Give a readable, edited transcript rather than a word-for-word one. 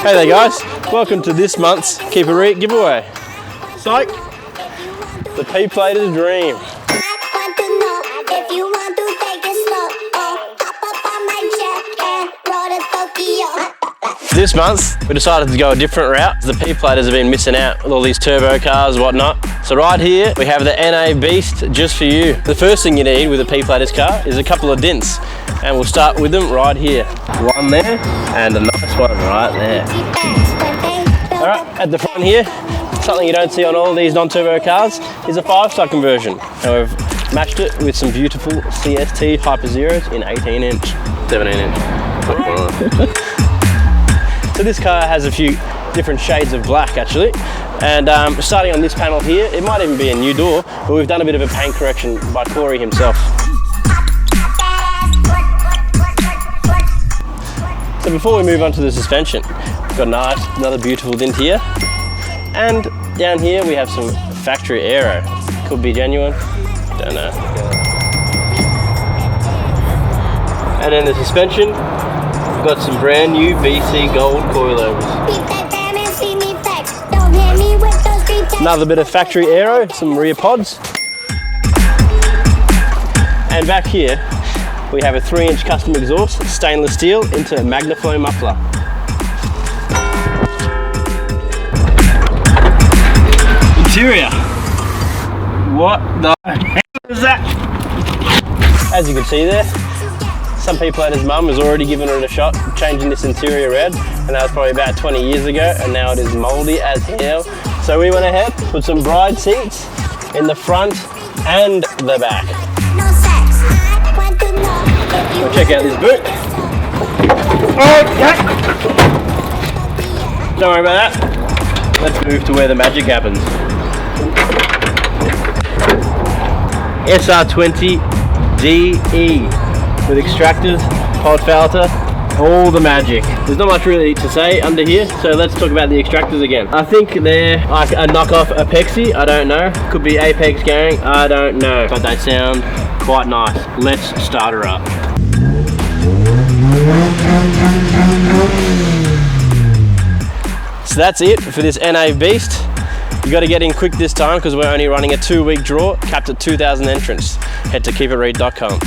Hey there guys, welcome to this month's Keep a Reet giveaway. Psych! The P-Plater's Dream. This month we decided to go a different route. The P-Platers have been missing out with all these turbo cars and whatnot. So right here we have the NA Beast just for you. The first thing you need with a P-Platers car is a couple of dints, and we'll start with them right here. One there and a nice one right there. Alright, at the front here, something you don't see on all of these non-turbo cars is a 5-star conversion. And we've matched it with some beautiful CST Hyperzeros in 18-inch, 17-inch. So this car has a few different shades of black actually, and starting on this panel here, it might even be a new door, but we've done a bit of a paint correction by Corey himself. So before we move on to the suspension, we've got another beautiful dint here, and down here we have some factory aero. Could be genuine, don't know. And then the suspension, we've got some brand new BC gold coilovers. Another bit of factory aero, some rear pods. And back here, we have a 3-inch custom exhaust, stainless steel into a Magnaflow muffler. Interior. What the hell is that? As you can see there, some P-Plater's mum has already given it a shot, changing this interior red, and that was probably about 20 years ago, and now it is mouldy as hell. So we went ahead, put some bride seats in the front and the back. We'll check out this boot. Okay. Don't worry about that. Let's move to where the magic happens. SR20DE with extractors, pod filter, all the magic. There's not much really to say under here, so let's talk about the extractors again. I think they're like a knockoff Apexi, I don't know. Could be Apex gang, I don't know. But they sound quite nice. Let's start her up. So that's it for this NA Beast. You got to get in quick this time because we're only running a 2-week draw, capped at 2,000 entrants. Head to keepitreit.com.